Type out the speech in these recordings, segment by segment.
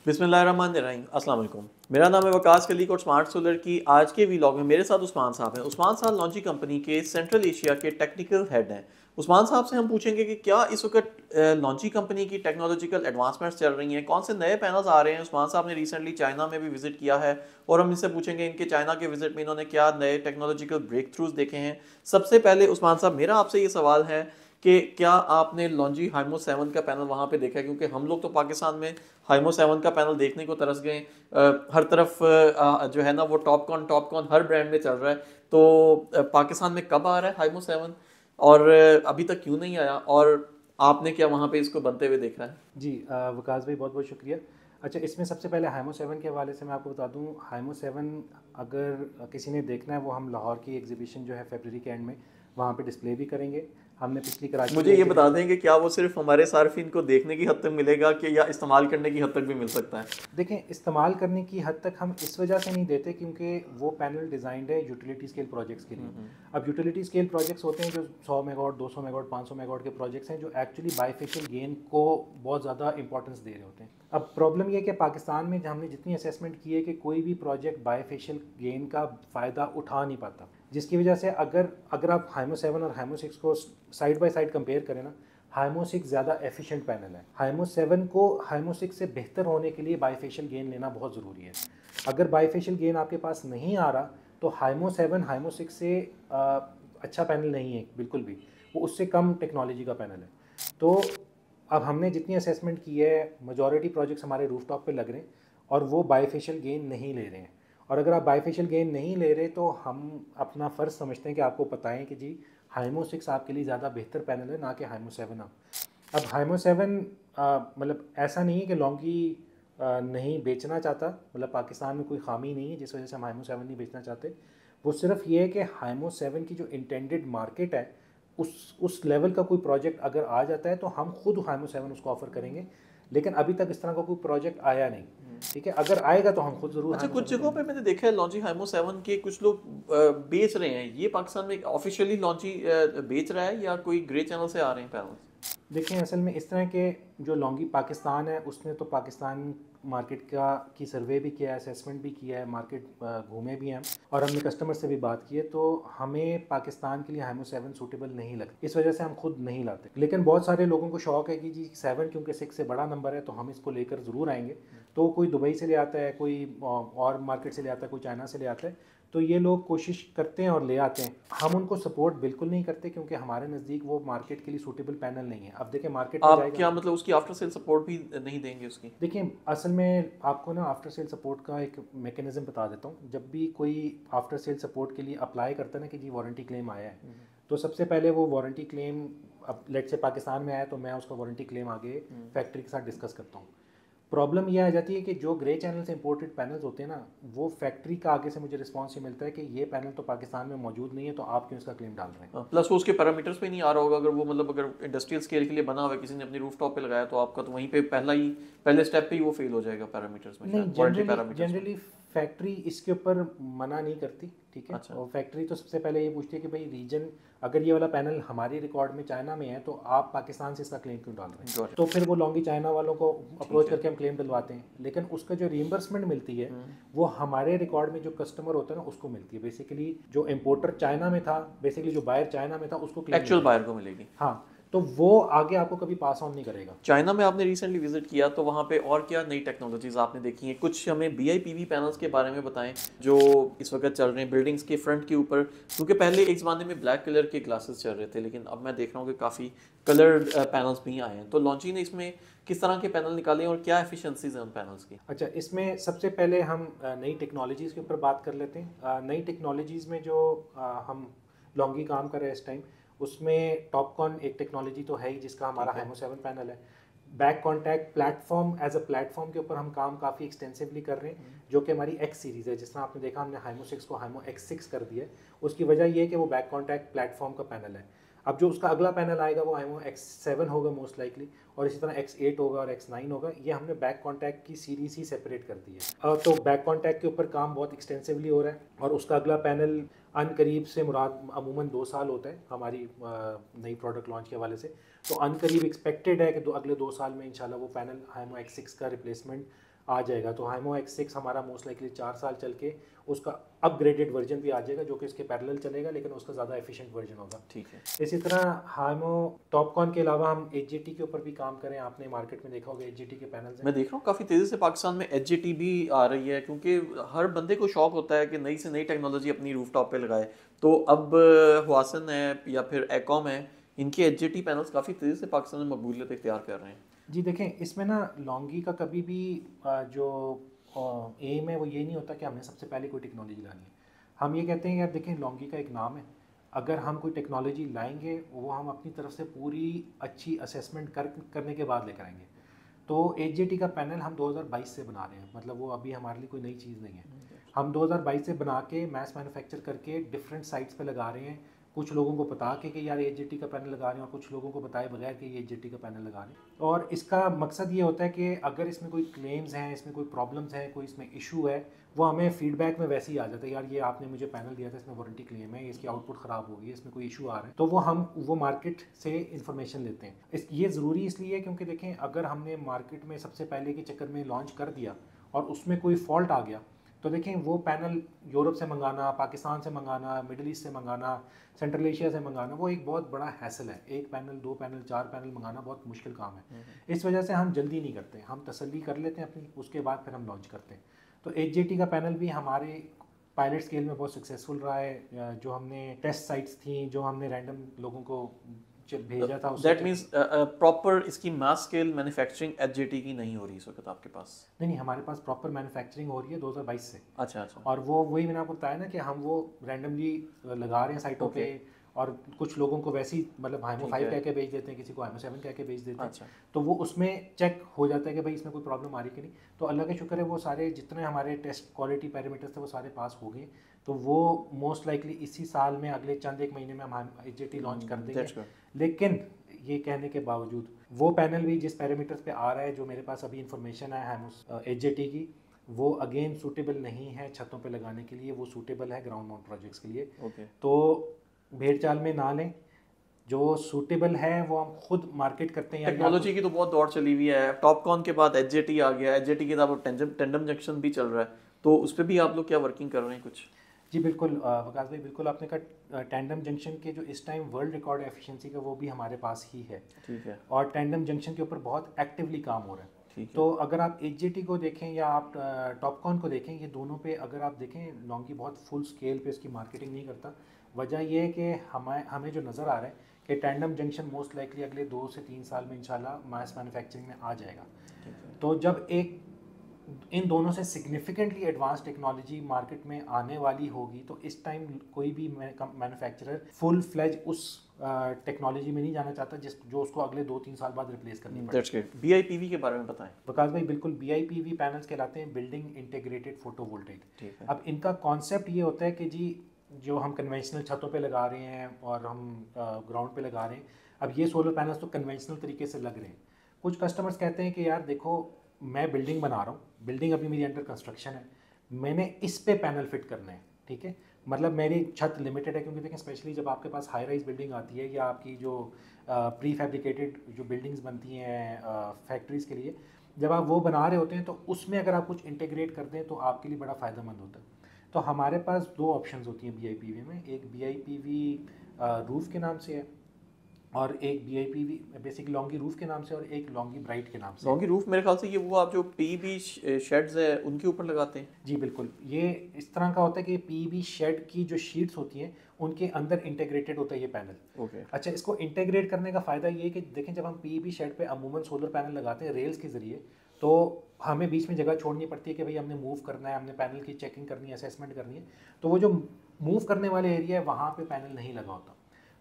बिस्मिल्लाहिर्रहमानिर्रहीम, अस्सलाम वालेकुम। मेरा नाम है वकास कलीक और स्मार्ट सोलर की आज के व्लॉग में मेरे साथ उस्मान साहब हैं। उस्मान साहब लॉन्ची कंपनी के सेंट्रल एशिया के टेक्निकल हेड हैं। उस्मान साहब से हम पूछेंगे कि क्या इस वक्त लॉन्ची कंपनी की टेक्नोलॉजिकल एडवांसमेंट्स चल रही हैं, कौन से नए पैनल्स आ रहे हैं। उस्मान साहब ने रिसेंटली चाइना में भी विजिट किया है और हम इनसे पूछेंगे इनके चाइना के विजिट में इन्होंने क्या नए टेक्नोलॉजिकल ब्रेक थ्रूज देखे हैं। सबसे पहले उस्मान साहब, मेरा आपसे ये सवाल है कि क्या आपने लॉन्जी हाइमो 7 का पैनल वहाँ पे देखा है? क्योंकि हम लोग तो पाकिस्तान में हाइमो 7 का पैनल देखने को तरस गए। हर तरफ जो है ना वो टॉपकॉन हर ब्रांड में चल रहा है। तो पाकिस्तान में कब आ रहा है हाइमो 7 और अभी तक क्यों नहीं आया, और आपने क्या वहाँ पे इसको बनते हुए देखा है? जी वकास भाई बहुत बहुत शुक्रिया। अच्छा, इसमें सबसे पहले हाइमो 7 के हवाले से मैं आपको बता दूं, हाइमो 7 अगर किसी ने देखना है वो हम लाहौर की एग्जीबिशन जो है फरवरी के एंड में वहाँ पे डिस्प्ले भी करेंगे। हमने पिछली कराची की मुझे ये बता एग्जीबिशन। दें कि क्या वो सिर्फ हमारे सार्फिन को देखने की हद तक मिलेगा कि या इस्तेमाल करने की हद तक भी मिल सकता है? देखें, इस्तेमाल करने की हद तक हम इस वजह से नहीं देते क्योंकि वो पैनल डिज़ाइंड है यूटिलिटी स्केल प्रोजेक्ट्स के लिए। अब यूटिलिटी स्केल प्रोजेक्ट्स होते हैं जो 100 मेगावाट, 200 मेगावाट, 500 मेगावाट के प्रोजेक्ट्स हैं जो एक्चुअली बाईफेशियल गेन को बहुत ज़्यादा इंपॉर्टेंस दे रहे होते हैं। अब प्रॉब्लम ये है कि पाकिस्तान में हमने जितनी असेसमेंट की है कि कोई भी प्रोजेक्ट बाईफेशियल गेन का फ़ायदा उठा नहीं पाता, जिसकी वजह से अगर अगर आप हाइमो 7 और हाइमो 6 को साइड बाय साइड कंपेयर करें ना, हाइमो 6 ज़्यादा एफिशिएंट पैनल है। हाइमो 7 को हाइमो 6 से बेहतर होने के लिए बाईफेशियल गेन लेना बहुत ज़रूरी है। अगर बाईफेशियल गेन आपके पास नहीं आ रहा तो हाइमो 7 हाइमो 6 से अच्छा पैनल नहीं है बिल्कुल भी, वो उससे कम टेक्नोलॉजी का पैनल है। तो अब हमने जितनी असेसमेंट की है, मेजॉरिटी प्रोजेक्ट्स हमारे रूफटॉप पे लग रहे हैं और वो बाईफेशियल गेन नहीं ले रहे हैं। और अगर आप बाईफेशियल गेन नहीं ले रहे तो हम अपना फ़र्ज़ समझते हैं कि आपको बताएं कि जी हाइमो 6 आपके लिए ज़्यादा बेहतर पैनल है, ना कि हाइमो 7। अब हाइमो 7 मतलब ऐसा नहीं है कि लॉन्गी नहीं बेचना चाहता, मतलब पाकिस्तान में कोई खामी नहीं है जिस वजह से हम हाइमो 7 नहीं बेचना चाहते। वो सिर्फ ये है कि हाइमो 7 की जो इंटेंडेड मार्केट है उस लेवल का कोई प्रोजेक्ट अगर आ जाता है तो हम खुद हाइमो 7 उसको ऑफर करेंगे, लेकिन अभी तक इस तरह का कोई प्रोजेक्ट आया नहीं। ठीक है, अगर आएगा तो हम खुद ज़रूर अच्छा, हाइमो कुछ 7 जगहों पे देंगे। मैंने देखा है लॉन्ची हाइमो 7 के कुछ लोग बेच रहे हैं। ये पाकिस्तान में ऑफिशियली लॉन्ची बेच रहा है या कोई ग्रे चैनल से आ रहे हैं पैनल? देखें, असल में इस तरह के जो लॉन्गी पाकिस्तान है उसने तो पाकिस्तान मार्केट का की सर्वे भी किया है, असेसमेंट भी किया है, मार्केट घूमे भी हैं और हमने कस्टमर से भी बात की है। तो हमें पाकिस्तान के लिए हाइमो 7 सूटेबल नहीं लगती, इस वजह से हम खुद नहीं लाते। लेकिन बहुत सारे लोगों को शौक है कि जी 7 क्योंकि 6 से बड़ा नंबर है तो हम इसको लेकर ज़रूर आएंगे। तो कोई दुबई से ले आता है, कोई और मार्केट से ले आता है, कोई चाइना से ले आता है। तो ये लोग कोशिश करते हैं और ले आते हैं। हम उनको सपोर्ट बिल्कुल नहीं करते क्योंकि हमारे नज़दीक वो मार्केट के लिए सूटेबल पैनल नहीं है। अब देखिए मार्केट में आप जाएगा। क्या मतलब उसकी आफ्टर सेल सपोर्ट भी नहीं देंगे उसकी? देखिए, असल में आपको ना आफ्टर सेल सपोर्ट का एक मेकनिज़म बता देता हूँ। जब भी कोई आफ्टर सेल सपोर्ट के लिए अप्लाई करता है ना कि जी वारंटी क्लेम आया है, तो सबसे पहले वो वारंटी क्लेम, अब लेट से पाकिस्तान में आया तो मैं उसका वारंटी क्लेम आगे फैक्ट्री के साथ डिस्कस करता हूँ। प्रॉब्लम यह आ जाती है कि जो ग्रे चैनल से इंपोर्टेड पैनल्स होते हैं ना, वो फैक्ट्री का आगे से मुझे रिस्पॉन्स ये मिलता है कि ये पैनल तो पाकिस्तान में मौजूद नहीं है तो आप क्यों इसका क्लेम डाल रहे हैं। प्लस वो उसके पैरामीटर्स पे नहीं आ रहा होगा। अगर वो मतलब अगर इंडस्ट्रियल स्केल के लिए बना हुआ है, किसी ने अपनी रूफ टॉप पे लगाया, तो आपका तो वहीं पे पहले स्टेप पे ही वो फेल हो जाएगा पैरामीटर्स में, नहीं, शायद वारंटी जनरली पैरामीटर्स में। जनरली फैक्ट्री इसके ऊपर मना नहीं करती। ठीक है, अच्छा। और फैक्ट्री तो सबसे पहले ये पूछती है कि भाई रीजन, अगर ये वाला पैनल हमारी रिकॉर्ड में चाइना में है तो आप पाकिस्तान से इसका क्लेम क्यों डाल रहे हैं। गॉट तो फिर वो लॉन्गी चाइना वालों को ठीक अप्रोच है। करके हम क्लेम डलवाते हैं, लेकिन उसका जो रीइंबर्समेंट मिलती है वो हमारे रिकॉर्ड में जो कस्टमर होता है ना उसको मिलती है। बेसिकली जो इम्पोर्टर चाइना में था, बेसिकली जो बायर चाइना में था उसको क्लेम एक्चुअल मिलेगा। बायर को मिलेगी। हाँ, तो वो आगे आपको कभी पास ऑन नहीं करेगा। चाइना में आपने रिसेंटली विजिट किया, तो वहाँ पे और क्या नई टेक्नोलॉजीज आपने देखी हैं? कुछ हमें BIPV पैनल्स के बारे में बताएं जो इस वक्त चल रहे हैं बिल्डिंग्स के फ्रंट के ऊपर। क्योंकि पहले एक ज़माने में ब्लैक कलर के ग्लासेस चल रहे थे, लेकिन अब मैं देख रहा हूँ कि काफ़ी कलर्ड पैनल्स भी आए हैं। तो लॉन्ची ने इसमें किस तरह के पैनल निकाले और क्या एफिशिएंसीज हैं उन पैनल्स की? अच्छा, इसमें सबसे पहले हम नई टेक्नोलॉजीज़ के ऊपर बात कर लेते हैं। नई टेक्नोलॉजीज़ में जो हम लॉन्गी काम कर रहे हैं इस टाइम, उसमें टॉपकॉन एक टेक्नोलॉजी तो है ही जिसका हमारा ठीक है। हाइमो 7 पैनल है। Back contact platform, as a platform के ऊपर हम काम काफ़ी एक्सटेंसिवली कर रहे हैं, जो कि हमारी एक्स सीरीज़ है। जिस तरह आपने देखा हमने हाइमो 6 को हाइमो X6 कर दिया है, उसकी वजह ये है कि वो बैक कॉन्टैक्ट प्लेटफॉर्म का पैनल है। अब जो उसका अगला पैनल आएगा वो हाइमो X7 होगा मोस्ट लाइकली, और इसी तरह X8 होगा और X9 होगा। ये हमने बैक कॉन्टैक्ट की सीरीज ही सेपरेट कर दी है। तो बैक कॉन्टैक्ट के ऊपर काम बहुत एक्सटेंसिवली हो रहा है और उसका अगला पैनल अनकरीब से मुराद अमूमन 2 साल होता है हमारी नई प्रोडक्ट लॉन्च के हवाले से। तो अनकरीब एक्सपेक्टेड है कि अगले 2 साल में इंशाल्लाह वो पैनल हाइमो X6 का रिप्लेसमेंट आ जाएगा। तो हाइमो X6 हमारा मोस्ट लाइकली 4 साल चल के उसका अपग्रेडेड वर्जन भी आ जाएगा जो कि इसके पैरेलल चलेगा, लेकिन उसका ज़्यादा एफिशिएंट वर्जन होगा। ठीक है। इसी तरह हाइमो टॉपकॉन के अलावा हम HJT के ऊपर भी काम करें। आपने मार्केट में देखा होगा HJT के पैनल्स हैं। मैं देख रहा हूँ काफ़ी तेज़ी से पाकिस्तान में HJT भी आ रही है, क्योंकि हर बंदे को शौक होता है कि नई से नई टेक्नोलॉजी अपनी रूफटॉप पे लगाए। तो अब हुआसन है या फिर एकॉम है, इनके HJT पैनल्स काफ़ी तेज़ी से पाकिस्तान में मकबूलियत इख्तियार कर रहे हैं। जी देखें, इसमें ना लॉन्गी का कभी भी जो एम है वो ये नहीं होता कि हमने सबसे पहले कोई टेक्नोलॉजी लानी है। हम ये कहते हैं यार देखें, लॉन्गी का एक नाम है, अगर हम कोई टेक्नोलॉजी लाएंगे वो हम अपनी तरफ से पूरी अच्छी असेसमेंट करने के बाद लेकर आएंगे। तो HJT का पैनल हम 2022 से बना रहे हैं, मतलब वो अभी हमारे लिए कोई नई चीज़ नहीं है। हम 2022 से बना के मैस मैन्युफैक्चर करके डिफरेंट साइट्स पे लगा रहे हैं। कुछ लोगों को बता के कि यार HJT का पैनल लगा रहे हैं, और कुछ लोगों को बताए बगैर कि ये HJT का पैनल लगा रहे हैं। और इसका मकसद ये होता है कि अगर इसमें कोई क्लेम्स हैं, इसमें कोई प्रॉब्लम्स हैं, कोई इसमें इशू है, वो हमें फीडबैक में वैसे ही आ जाता है, यार ये आपने मुझे पैनल दिया था, इसमें वारंटी क्लेम है, इसकी आउटपुट ख़राब हो गई है, इसमें कोई इशू आ रहा है। तो वो मार्केट से इन्फॉर्मेशन लेते हैं। ये ज़रूरी इसलिए है क्योंकि देखें, अगर हमने मार्केट में सबसे पहले के चक्कर में लॉन्च कर दिया और उसमें कोई फॉल्ट आ गया, तो देखें वो पैनल यूरोप से मंगाना, पाकिस्तान से मंगाना, मिडिल ईस्ट से मंगाना, सेंट्रल एशिया से मंगाना, वो एक बहुत बड़ा हैसल है। एक पैनल, 2 पैनल, 4 पैनल मंगाना बहुत मुश्किल काम है। इस वजह से हम जल्दी नहीं करते, हम तसल्ली कर लेते हैं अपनी, उसके बाद फिर हम लॉन्च करते हैं। तो HJT का पैनल भी हमारे पायलट स्केल में बहुत सक्सेसफुल रहा है। जो हमने टेस्ट साइट्स थी, जो हमने रैंडम लोगों को भेजा था, दैट मीन्स प्रॉपर इसकी मास स्केल मैन्युफैक्चरिंग HJT की नहीं हो रही इस वक्त आपके पास? नहीं, हमारे पास प्रॉपर मैन्युफैक्चरिंग हो रही है 2022 से। अच्छा अच्छा। और वो वही मैंने आपको बताया ना कि हम वो रैंडमली लगा रहे हैं साइटों पे, और कुछ लोगों को वैसे ही मतलब हाइमो 5 कह के भेज देते हैं, किसी को हाइमो 7 कह के भेज देते हैं। अच्छा। तो वो उसमें चेक हो जाता है कि भाई इसमें कोई प्रॉब्लम आ रही कि नहीं। तो अल्लाह का शुक्र है, वो सारे जितने हमारे टेस्ट क्वालिटी पैरामीटर्स थे वो सारे पास हो गए। तो वो मोस्ट लाइकली इसी साल में, अगले चंद एक महीने में हम HJT लॉन्च कर देंगे। लेकिन ये कहने के बावजूद वो पैनल भी जिस पैरामीटर्स पे आ रहा है, जो मेरे पास अभी इंफॉर्मेशन है HJT की, वो अगेन सूटेबल नहीं है छतों पे लगाने के लिए, वो सूटेबल है ग्राउंड माउंट प्रोजेक्ट्स के लिए। तो भेड़ चाल में ना लें, जो सूटेबल है वो हम खुद मार्केट करते हैं। टेक्नोलॉजी की तो बहुत दौड़ चली हुई है, टॉपकॉन के बाद HJT आ गया, HJT के साथ टेंडम जंक्शन भी चल रहा है, तो उस पर भी आप लोग क्या वर्किंग कर रहे हैं कुछ? जी बिल्कुल वकास भाई, बिल्कुल आपने कहा, टैंडम जंक्शन के जो इस टाइम वर्ल्ड रिकॉर्ड एफिशिएंसी का वो भी हमारे पास ही है। ठीक है। और टैंडम जंक्शन के ऊपर बहुत एक्टिवली काम हो रहा है। तो अगर आप HJT को देखें या आप टॉपकॉन को देखें, ये दोनों पे अगर आप देखें, लॉन्गी बहुत फुल स्केल पे इसकी मार्केटिंग नहीं करता। वजह ये है कि हमें जो नज़र आ रहा है कि टैंडम जंक्शन मोस्ट लाइकली अगले 2 से 3 साल में इंशाल्लाह मास मैन्युफैक्चरिंग में आ जाएगा। तो जब इन दोनों से सिग्निफिकेंटली एडवांस टेक्नोलॉजी मार्केट में आने वाली होगी, तो इस टाइम कोई भी मैन्युफैक्चरर फुल फ्लेज उस टेक्नोलॉजी में नहीं जाना चाहता जो उसको अगले 2-3 साल बाद रिप्लेस करनी पड़े। BIPV के बारे में बताएं वकास भाई। बिल्कुल, BIPV पैनल्स कहलाते हैं बिल्डिंग इंटीग्रेटेड फोटोवोल्टेइक। अब इनका कॉन्सेप्ट ये होता है कि जी, जो हम कन्वेंशनल छतों पे लगा रहे हैं और हम ग्राउंड पे लगा रहे हैं, अब ये सोलर पैनल्स तो कन्वेंशनल तरीके से लग रहे हैं। कुछ कस्टमर्स कहते हैं कि यार देखो, मैं बिल्डिंग बना रहा हूँ, बिल्डिंग अभी मेरी अंडर कंस्ट्रक्शन है, मैंने इस पे पैनल फिट करने हैं, ठीक है, मतलब मेरी छत लिमिटेड है। क्योंकि देखें, स्पेशली जब आपके पास हाई राइज बिल्डिंग आती है, या आपकी जो प्री फैब्रिकेटेड जो बिल्डिंग्स बनती हैं फैक्ट्रीज़ के लिए, जब आप वो बना रहे होते हैं, तो उसमें अगर आप कुछ इंटीग्रेट कर दें तो आपके लिए बड़ा फ़ायदेमंद होता है। तो हमारे पास 2 ऑप्शंस होती हैं BIPV में, एक BIPV रूफ़ के नाम से है, और एक BIPV बेसिक लॉन्गी रूफ के नाम से, और एक लॉन्गी ब्राइट के नाम से। लॉन्गी रूफ मेरे ख्याल से ये वो आप जो PEB शेड्स है उनके ऊपर लगाते हैं? जी बिल्कुल, ये इस तरह का होता है कि PEB शेड की जो शीट्स होती हैं उनके अंदर इंटीग्रेटेड होता है ये पैनल। ओके। अच्छा, इसको इंटीग्रेट करने का फ़ायदा ये है कि देखें, जब हम PEB शेड पे अमूमन सोलर पैनल लगाते हैं रेल्स के ज़रिए, तो हमें बीच में जगह छोड़नी पड़ती है कि भाई हमने मूव करना है, हमने पैनल की चेकिंग करनी है, असेसमेंट करनी है। तो वो जो मूव करने वाले एरिया है वहाँ पे पैनल नहीं लगा होता।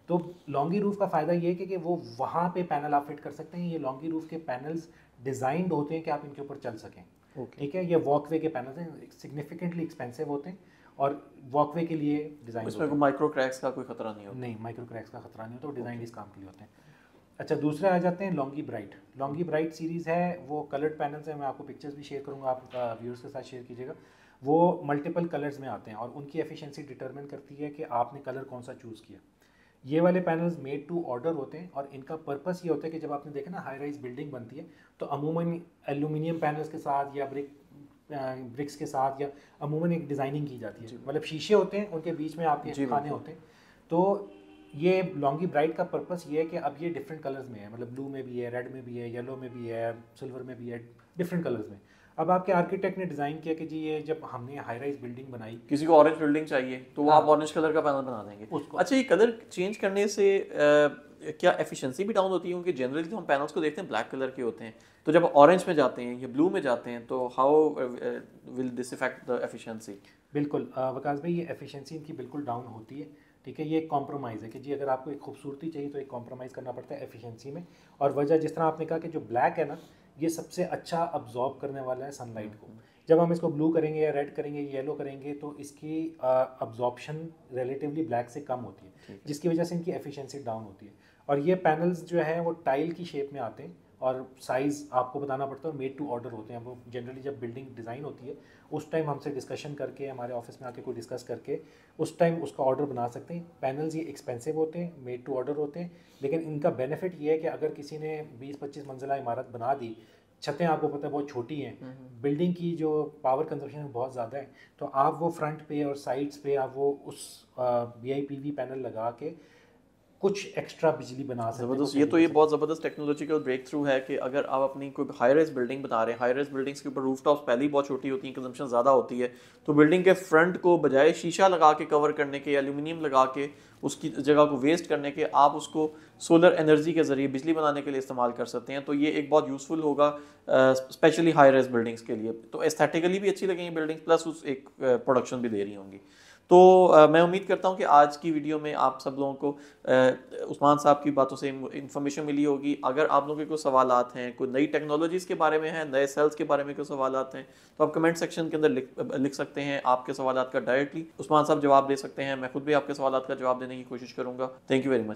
तो लॉन्गी रूफ का फ़ायदा ये है कि वो वहाँ पे पैनल आप फिट कर सकते हैं। ये लॉन्गी रूफ के पैनल्स डिज़ाइंड होते हैं कि आप इनके ऊपर चल सकें, ठीक है। ये वॉकवे के पैनल्स हैं, सिग्निफिकेंटली एक्सपेंसिव होते हैं, और वॉकवे के लिए डिज़ाइन, उसमें कोई माइक्रो क्रैक्स का कोई खतरा नहीं होता? नहीं, माइक्रो क्रैक्स का खतरा नहीं होता, वो डिज़ाइन इस काम के लिए होते हैं। अच्छा, दूसरे आ जाते हैं Longi bright. Longi bright series है, वो कलर्ड पैनल्स हैं, मैं आपको पिक्चर्स भी शेयर करूँगा, आप व्यूअर्स के साथ शेयर कीजिएगा। वो मल्टीपल कलर्स में आते हैं, और उनकी एफिशिएंसी डिटरमिन करती है कि आपने कलर कौन सा चूज़ किया। ये वाले पैनल्स मेड टू ऑर्डर होते हैं और इनका पर्पस ये होता है कि जब आपने देखा ना हाई राइज बिल्डिंग बनती है तो अमूमन एल्यूमिनियम पैनल्स के साथ या ब्रिक्स के साथ या अमूमन एक डिज़ाइनिंग की जाती है, मतलब शीशे होते हैं उनके बीच में आपके खाने होते हैं। तो ये लॉन्गी ब्राइट का पर्पस ये है कि अब ये डिफरेंट कलर्स में है, मतलब ब्लू में भी है, रेड में भी है, येलो में भी है, सिल्वर में भी है, डिफरेंट कलर्स में। अब आपके आर्किटेक्ट ने डिज़ाइन किया कि जी ये जब हमने हाई राइज बिल्डिंग बनाई, किसी को ऑरेंज बिल्डिंग चाहिए तो वो आप ऑरेंज कलर का पैनल बना देंगे उसको। अच्छा, ये कलर चेंज करने से क्या एफिशिएंसी भी डाउन होती है? क्योंकि जनरली तो हम पैनल्स को देखते हैं ब्लैक कलर के होते हैं, तो जब ऑरेंज में जाते हैं या ब्लू में जाते हैं तो how will this effect the efficiency? बिल्कुल वकास भाई, ये एफिशिएंसी इनकी बिल्कुल डाउन होती है, ठीक है। ये एक कॉम्प्रोमाइज़ है कि जी अगर आपको एक खूबसूरती चाहिए तो एक कॉम्प्रोमाइज़ करना पड़ता है एफिशिएंसी में। और वजह जिस तरह आपने कहा कि जो ब्लैक है ना, ये सबसे अच्छा अब्जॉर्ब करने वाला है सनलाइट को। जब हम इसको ब्लू करेंगे या रेड करेंगे, येलो करेंगे, तो इसकी अब्जॉर्प्शन रिलेटिवली ब्लैक से कम होती है, जिसकी वजह से इनकी एफिशिएंसी डाउन होती है। और ये पैनल्स जो है वो टाइल की शेप में आते हैं और साइज़ आपको बताना पड़ता है, मेड टू ऑर्डर होते हैं। वो जनरली जब बिल्डिंग डिज़ाइन होती है उस टाइम हमसे डिस्कशन करके, हमारे ऑफिस में आके कोई डिस्कस करके उस टाइम उसका ऑर्डर बना सकते हैं। पैनल्स ये एक्सपेंसिव होते हैं, मेड टू ऑर्डर होते हैं, लेकिन इनका बेनिफिट ये है कि अगर किसी ने 20-25 मंजिला इमारत बना दी, छतें आपको पता है बहुत छोटी हैं, बिल्डिंग की जो पावर कंजप्शन बहुत ज़्यादा है, तो आप वो फ्रंट पे और साइड्स पे आप वो उस VIPV पैनल लगा के कुछ एक्स्ट्रा बिजली बना सकते हैं। ज़बरदस्त, ये तो ये बहुत ज़बरदस्त टेक्नोलॉजिकल ब्रेक थ्रू है कि अगर आप अपनी कोई हाई राइज बिल्डिंग बना रहे हैं, हाई राइज बिल्डिंग्स के ऊपर रूफ टॉप्स पहले ही बहुत छोटी होती हैं, कंजम्पशन ज़्यादा होती है, तो बिल्डिंग के फ्रंट को बजाय शीशा लगा के कवर करने के, एल्यूमिनियम लगा के उसकी जगह को वेस्ट करने के, आप उसको सोलर एनर्जी के ज़रिए बिजली बनाने के लिए इस्तेमाल कर सकते हैं। तो ये एक बहुत यूज़फुल होगा स्पेशली हाई राइज बिल्डिंग्स के लिए। तो एस्थेटिकली भी अच्छी लगेंगी बिल्डिंग्स, प्लस उस एक प्रोडक्शन भी दे रही होंगी। तो मैं उम्मीद करता हूँ कि आज की वीडियो में आप सब लोगों को उस्मान साहब की बातों से इन्फॉर्मेशन मिली होगी। अगर आप लोगों के कोई सवालात हैं, कोई नई टेक्नोलॉजीज़ के बारे में हैं, नए सेल्स के बारे में कोई सवालात हैं, तो आप कमेंट सेक्शन के अंदर लिख सकते हैं। आपके सवालात का डायरेक्टली उस्मान साहब जवाब दे सकते हैं। मैं खुद भी आपके सवालात का जवाब देने की कोशिश करूँगा। Thank you very much.